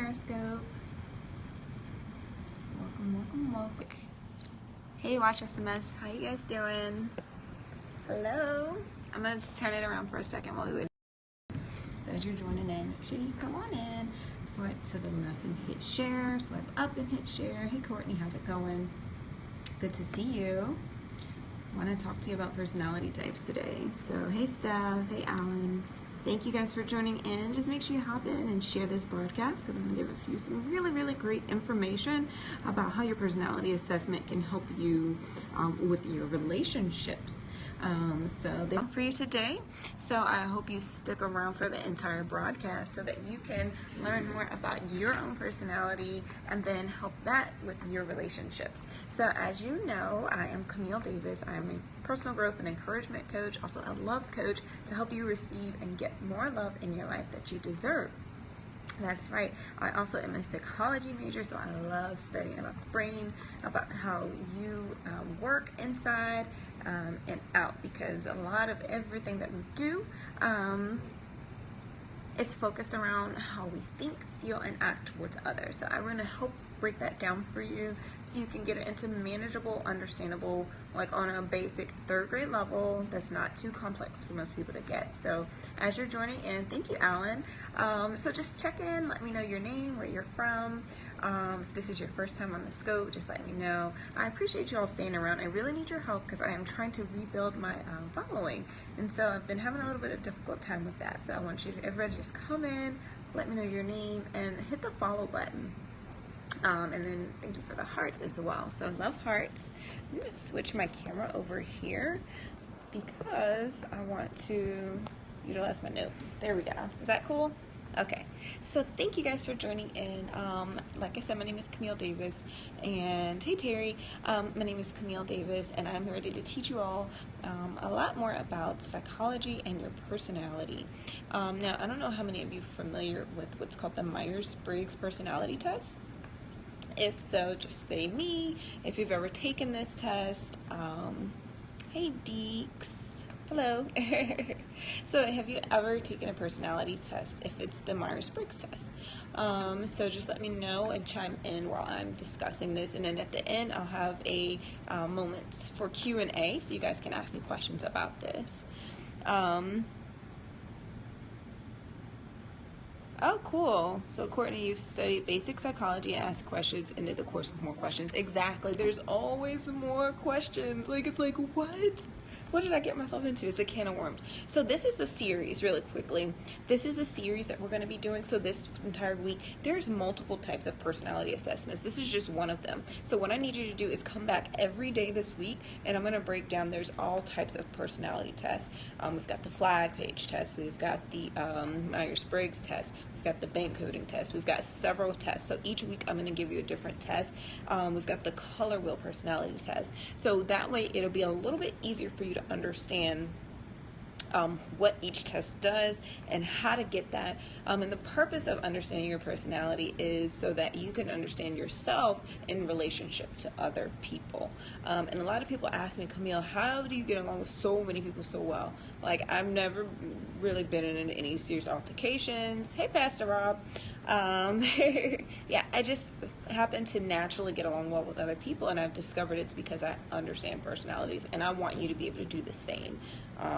horoscope. Welcome. Hey, Watch SMS. How you guys doing? Hello. I'm gonna just turn it around for a second while we wait. So as you're joining in, make sure you come on in. Swipe to the left and hit share. Swipe up and hit share. Hey, Courtney, how's it going? Good to see you. I want to talk to you about personality types today. So, hey, Steph. Hey, Alan. Thank you guys for joining in. Just make sure you hop in and share this broadcast because I'm going to give you some really great information about how your personality assessment can help you with your relationships. So they're for you today. So I hope you stick around for the entire broadcast so that you can learn more about your own personality and then help that with your relationships. So as you know, I am Camille Davis. I am a personal growth and encouragement coach, also a love coach to help you receive and get more love in your life that you deserve. That's right. I also am a psychology major, so I love studying about the brain, about how you work inside and out, because a lot of everything that we do is focused around how we think, feel, and act towards others. So I'm going to help break that down for you so you can get it into manageable, understandable, like on a basic third grade level that's not too complex for most people to get. So as you're joining in, thank you, Alan. So just check in, let me know your name, where you're from. If this is your first time on the scope, just let me know. I appreciate you all staying around. I really need your help because I am trying to rebuild my following, and so I've been having a little bit of difficult time with that. So I want you to, everybody, just come in, let me know your name, and hit the follow button. And then thank you for the hearts as well. So love hearts. I'm going to switch my camera over here because I want to utilize my notes. There we go. Is that cool? Okay. So thank you guys for joining in. Like I said, my name is Camille Davis. And hey, Terry. My name is Camille Davis, and I'm ready to teach you all a lot more about psychology and your personality. Now, I don't know how many of you are familiar with what's called the Briggs Personality test. If so, just say me. If you've ever taken this test, hey Deeks, hello. So have you ever taken a personality test if it's the Myers-Briggs test? So just let me know and chime in while I'm discussing this, and then at the end I'll have a moment for Q&A so you guys can ask me questions about this. Oh, cool. So, Courtney, you've studied basic psychology and asked questions into the course with more questions. Exactly. There's always more questions. Like, it's like, what? What did I get myself into? It's a can of worms. So this is a series, really quickly. This is a series that we're going to be doing. So this entire week, there's multiple types of personality assessments. This is just one of them. So what I need you to do is come back every day this week, and I'm going to break down, there's all types of personality tests. We've got the flag page test. We've got the Myers-Briggs test. We've got the bank coding test. We've got several tests. So each week I'm going to give you a different test. We've got the color wheel personality test. So that way it'll be a little bit easier for you to understand what each test does and how to get that. And the purpose of understanding your personality is so that you can understand yourself in relationship to other people. And a lot of people ask me, Camille, how do you get along with so many people so well? Like, I've never really been in any serious altercations. Hey, Pastor Rob. Yeah, I just happen to naturally get along well with other people, and I've discovered it's because I understand personalities, and I want you to be able to do the same.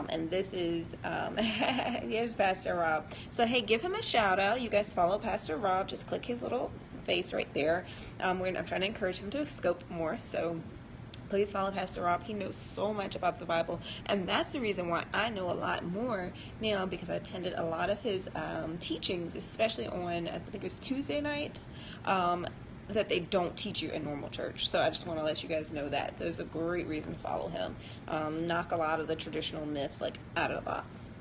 And this is, here's Pastor Rob. So, hey, give him a shout out. You guys follow Pastor Rob. Just click his little face right there. I'm trying to encourage him to scope more. So please follow Pastor Rob. He knows so much about the Bible, and that's the reason why I know a lot more now, because I attended a lot of his teachings, especially on, I think it was Tuesday nights, that they don't teach you in normal church. So I just want to let you guys know that. There's a great reason to follow him. Knock a lot of the traditional myths like out of the box.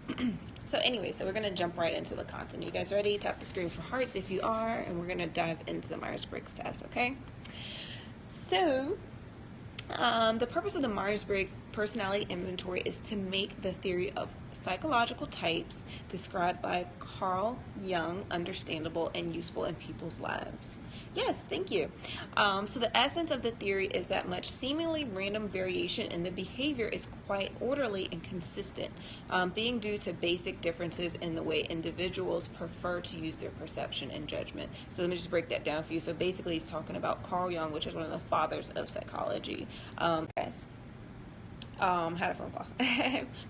So anyway, so we're going to jump right into the content. You guys ready? Tap the screen for hearts if you are, and we're going to dive into the Myers-Briggs test, okay? So the purpose of the Myers-Briggs personality inventory is to make the theory of psychological types described by Carl Jung understandable and useful in people's lives. Yes, thank you. So the essence of the theory is that much seemingly random variation in the behavior is quite orderly and consistent, being due to basic differences in the way individuals prefer to use their perception and judgment. So let me just break that down for you. So basically he's talking about Carl Jung, which is one of the fathers of psychology. Yes. Had a phone call.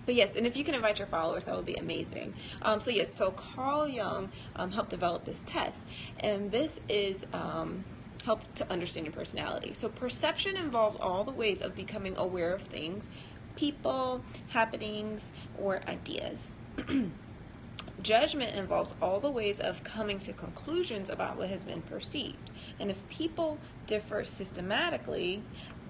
But yes, and if you can invite your followers, that would be amazing. So yes, so Carl Jung helped develop this test, and this is help to understand your personality. So perception involves all the ways of becoming aware of things, people, happenings, or ideas. Judgment involves all the ways of coming to conclusions about what has been perceived. And if people differ systematically,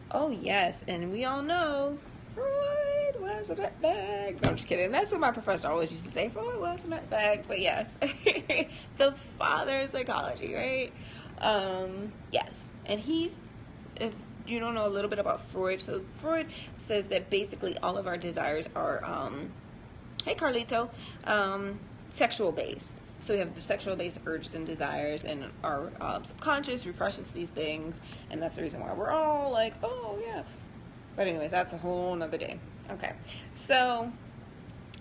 oh yes, and we all know Freud was a nutbag. No, I'm just kidding. That's what my professor always used to say. Freud was a nutbag. But yes, the father of psychology, right? Yes, and if you don't know a little bit about Freud, so Freud says that basically all of our desires are, hey Carlito, sexual based. So we have sexual based urges and desires, and our subconscious represses these things, and that's the reason why we're all like, oh yeah. But anyways, that's a whole nother day. Okay, so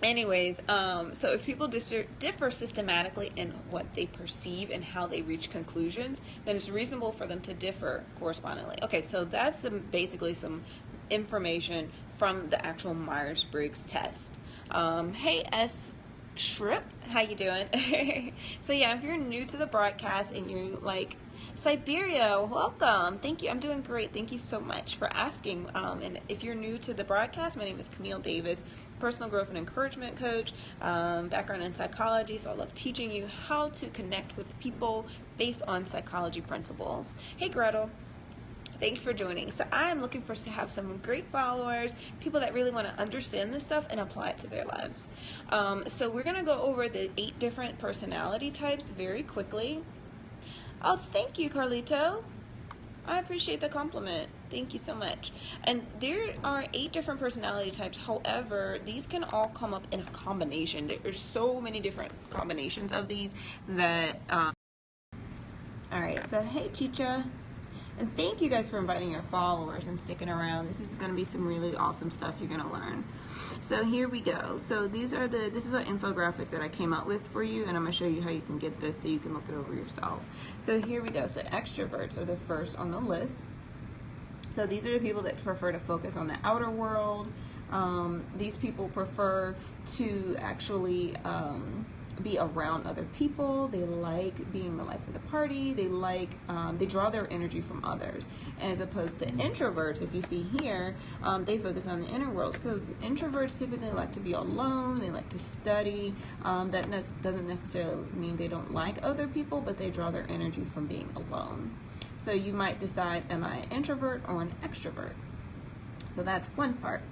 anyways, so if people differ systematically in what they perceive and how they reach conclusions, then it's reasonable for them to differ correspondingly. Okay, so that's basically some information from the actual Myers-Briggs test. Hey S. Shrip, how you doing? So yeah, if you're new to the broadcast and you're like, Siberia, welcome. Thank you. I'm doing great. Thank you so much for asking. And if you're new to the broadcast, my name is Camille Davis, personal growth and encouragement coach, background in psychology. So I love teaching you how to connect with people based on psychology principles. Hey, Gretel. Thanks for joining. So I am looking to have some great followers, people that really want to understand this stuff and apply it to their lives. So we're going to go over the 8 different personality types very quickly. Oh, thank you, Carlito. I appreciate the compliment. Thank you so much. And there are 8 different personality types. However, these can all come up in a combination. There's so many different combinations of these that... All right, so hey, Chicha. And thank you guys for inviting your followers and sticking around. This is going to be some really awesome stuff you're going to learn. So here we go. So this is our infographic that I came up with for you, and I'm going to show you how you can get this so you can look it over yourself. So here we go. So extroverts are the first on the list. So these are the people that prefer to focus on the outer world. These people prefer to actually be around other people. They like being the life of the party. They like, they draw their energy from others. And as opposed to introverts, if you see here, they focus on the inner world. So introverts typically like to be alone. They like to study. That doesn't necessarily mean they don't like other people, but they draw their energy from being alone. So you might decide, am I an introvert or an extrovert? So that's one part.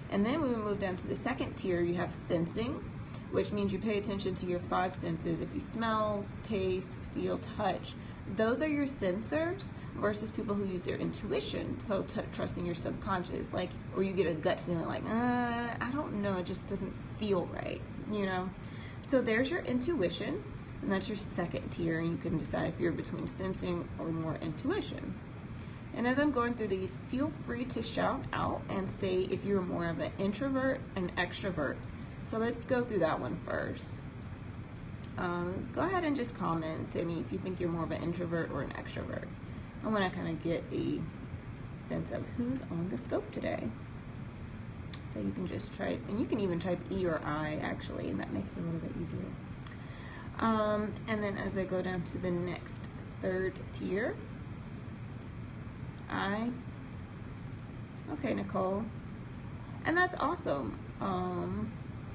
And then when we move down to the second tier, you have sensing, which means you pay attention to your 5 senses. If you smell, taste, feel, touch, those are your sensors versus people who use their intuition, so trusting your subconscious, like, or you get a gut feeling like, I don't know, it just doesn't feel right, you know? So there's your intuition, and that's your second tier, and you can decide if you're between sensing or more intuition. And as I'm going through these, feel free to shout out and say if you're more of an introvert, an extrovert. So let's go through that one first. Go ahead and just comment, say me if you think you're more of an introvert or an extrovert. I want to kind of get a sense of who's on the scope today. So you can just type, and you can even type E or I actually, and that makes it a little bit easier. And then as I go down to the next third tier, I. Okay, Nicole. And that's awesome.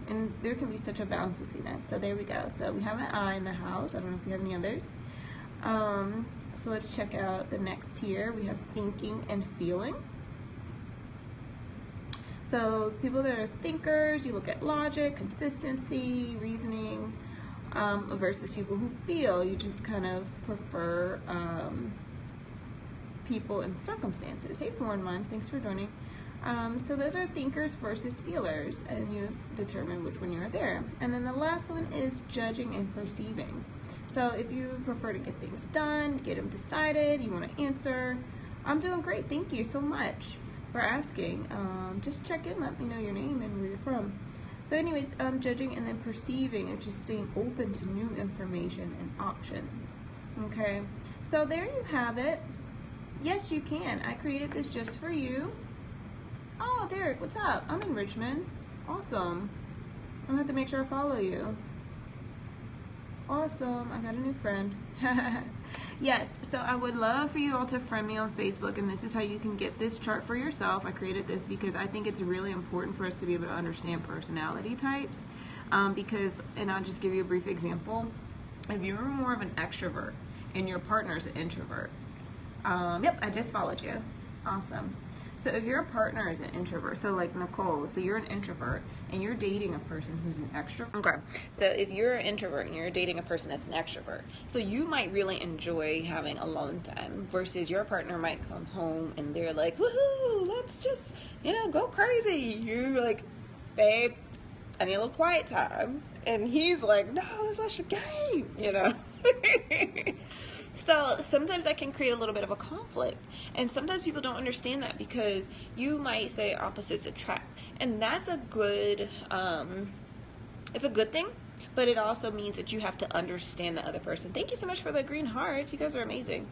And there can be such a balance between that. So there we go. So we have an I in the house. I don't know if we have any others. So let's check out the next tier. We have thinking and feeling. So people that are thinkers, you look at logic, consistency, reasoning, versus people who feel. You just kind of prefer people and circumstances. Hey, Foreign Minds, thanks for joining. So those are thinkers versus feelers, and you determine which one you are there. And then the last one is judging and perceiving. So if you prefer to get things done, get them decided, you want to answer, I'm doing great. Thank you so much for asking. Just check in, let me know your name and where you're from. So anyways, judging and then perceiving, is just staying open to new information and options. Okay, so there you have it. Yes, you can. I created this just for you. Oh, Derek, what's up? I'm in Richmond. Awesome. I'm gonna have to make sure I follow you. Awesome. I got a new friend. Yes, so I would love for you all to friend me on Facebook, and this is how you can get this chart for yourself. I created this because I think it's really important for us to be able to understand personality types. And I'll just give you a brief example. If you're more of an extrovert and your partner's an introvert, yep, I just followed you. Awesome. So if your partner is an introvert, so like Nicole, so you're an introvert and you're dating a person who's an extrovert. Okay. So if you're an introvert and you're dating a person that's an extrovert, so you might really enjoy having alone time versus your partner might come home and they're like, woohoo, let's just, go crazy. You're like, babe, I need a little quiet time. And he's like, no, let's watch the game, So sometimes that can create a little bit of a conflict, and sometimes people don't understand that because you might say opposites attract, and that's a good it's a good thing, but it also means that you have to understand the other person. Thank you so much for the green hearts. You guys are amazing.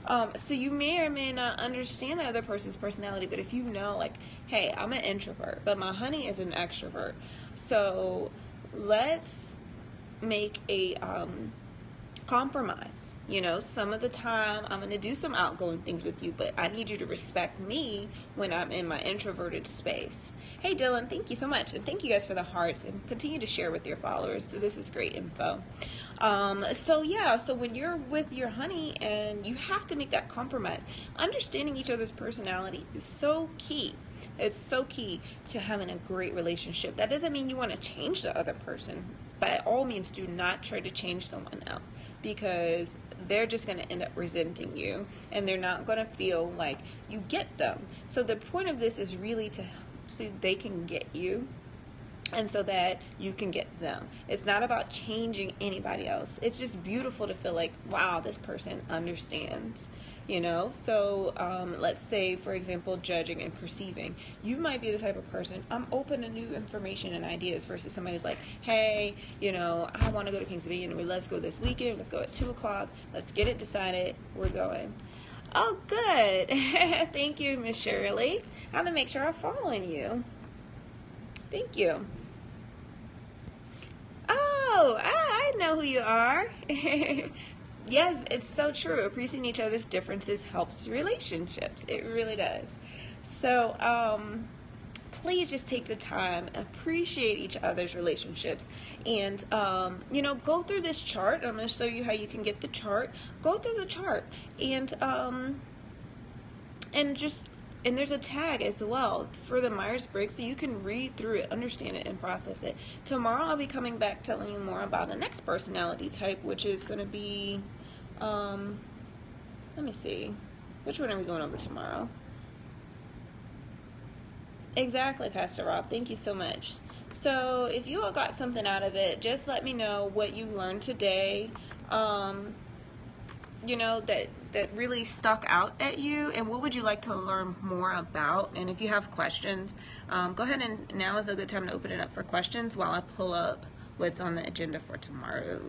So you may or may not understand the other person's personality, but if you know, like, hey, I'm an introvert, but my honey is an extrovert, so let's make a compromise. Some of the time I'm going to do some outgoing things with you, but I need you to respect me when I'm in my introverted space. Hey Dylan, thank you so much, and thank you guys for the hearts, and continue to share with your followers. So this is great info. So when you're with your honey and you have to make that compromise, understanding each other's personality is so key. It's so key to having a great relationship. That doesn't mean you want to change the other person. By all means, do not try to change someone else, because they're just going to end up resenting you and they're not going to feel like you get them. So the point of this is really so they can get you and so that you can get them. It's not about changing anybody else. It's just beautiful to feel like, wow, this person understands. So let's say, for example, judging and perceiving. You might be the type of person, I'm open to new information and ideas, versus somebody's like, hey, I want to go to Pennsylvania. Let's go this weekend. Let's go at 2 o'clock. Let's get it decided. We're going. Oh, good. Thank you, Miss Shirley. I have to make sure I'm following you. Thank you. Oh, I know who you are. Yes, it's so true. Appreciating each other's differences helps relationships. It really does. So, please just take the time, appreciate each other's relationships, and, go through this chart. I'm going to show you how you can get the chart. Go through the chart, and there's a tag as well for the Myers-Briggs, so you can read through it, understand it, and process it. Tomorrow I'll be coming back telling you more about the next personality type, which is going to be, let me see, which one are we going over tomorrow? Exactly, Pastor Rob. Thank you so much. So if you all got something out of it, just let me know what you learned today. That really stuck out at you, and what would you like to learn more about? And if you have questions, go ahead, and now is a good time to open it up for questions while I pull up what's on the agenda for tomorrow,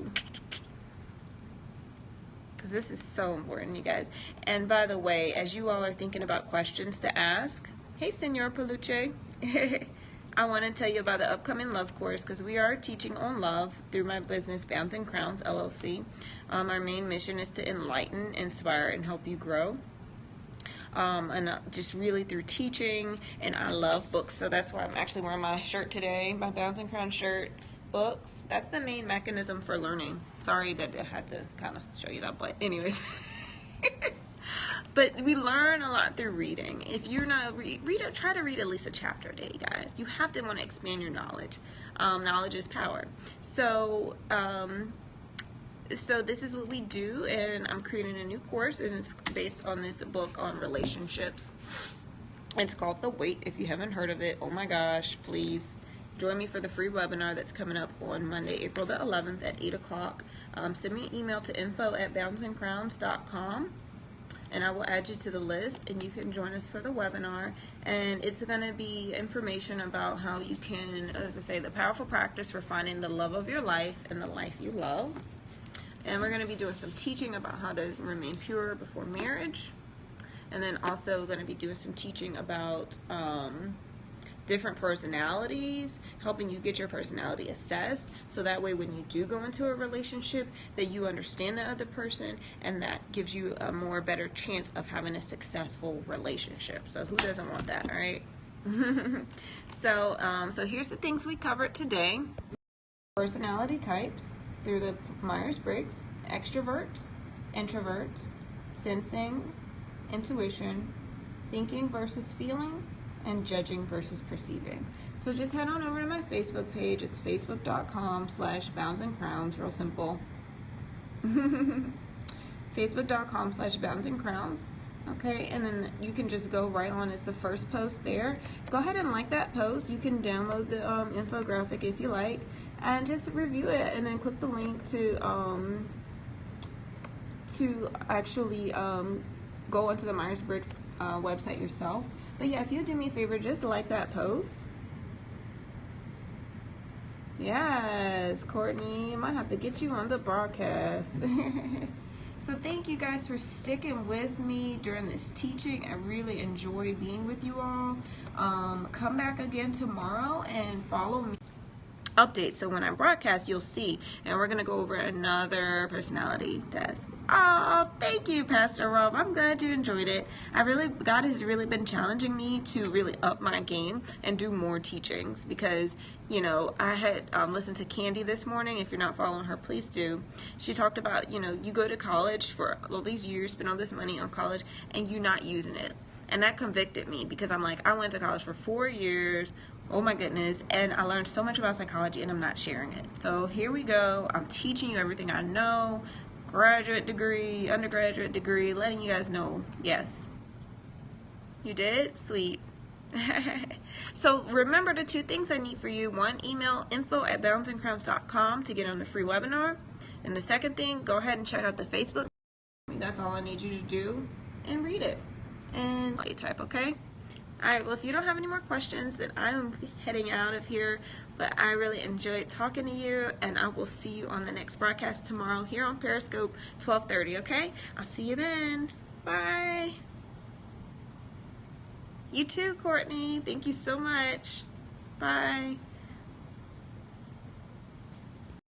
because this is so important, you guys. And by the way, as you all are thinking about questions to ask, hey Senor Peluche, I want to tell you about the upcoming love course, because we are teaching on love through my business, Bounds and Crowns, LLC. Our main mission is to enlighten, inspire, and help you grow. And just really through teaching, and I love books, so that's why I'm actually wearing my shirt today, my Bounds and Crowns shirt. Books, that's the main mechanism for learning. Sorry that I had to kind of show you that, but anyways. But we learn a lot through reading. If you're not try to read at least a chapter a day, guys. You have to want to expand your knowledge. Knowledge is power. So this is what we do, and I'm creating a new course, and it's based on this book on relationships. It's called The Wait. If you haven't heard of it, oh my gosh, please join me for the free webinar that's coming up on Monday, April the 11th at 8 o'clock. Send me an email to info@bouncingcrowns.com and I will add you to the list and you can join us for the webinar. And it's going to be information about how you can, as I say, the powerful practice for finding the love of your life and the life you love. And we're going to be doing some teaching about how to remain pure before marriage. And then also going to be doing some teaching about different personalities, helping you get your personality assessed, so that way when you do go into a relationship that you understand the other person, and that gives you a more better chance of having a successful relationship. So who doesn't want that, right? So here's the things we covered today. Personality types through the Myers-Briggs: extroverts, introverts, sensing, intuition, thinking versus feeling, and judging versus perceiving. So just head on over to my Facebook page. It's facebook.com/bouncingcrowns, real simple. facebook.com/bouncingcrowns. Okay, and then you can just go right on. It's the first post there. Go ahead and like that post. You can download the infographic if you like, and just review it, and then click the link to actually go onto the Myers-Briggs website yourself. But yeah, if you do me a favor, just like that post. Yes, Courtney, I might have to get you on the broadcast. So thank you guys for sticking with me during this teaching. I really enjoy being with you all. Come back again tomorrow and follow me. Update, so when I broadcast you'll see, and we're gonna go over another personality test. Oh, thank you, Pastor Rob. I'm glad you enjoyed it. God has really been challenging me to really up my game and do more teachings, because I had listened to Candy this morning. If you're not following her, please do. She talked about you go to college for all these years, spend all this money on college, and you're not using it. And that convicted me, because I'm like, I went to college for 4 years. Oh my goodness. And I learned so much about psychology, and I'm not sharing it. So here we go. I'm teaching you everything I know. Graduate degree, undergraduate degree, letting you guys know. Yes. You did? Sweet. So remember the 2 things I need for you. 1, email info@bouncingcrowns.com to get on the free webinar. And the second thing, go ahead and check out the Facebook. That's all I need you to do, and read it. And type, okay? Alright, well, if you don't have any more questions, then I'm heading out of here. But I really enjoyed talking to you, and I will see you on the next broadcast tomorrow here on Periscope, 12:30, okay? I'll see you then. Bye. You too, Courtney. Thank you so much. Bye.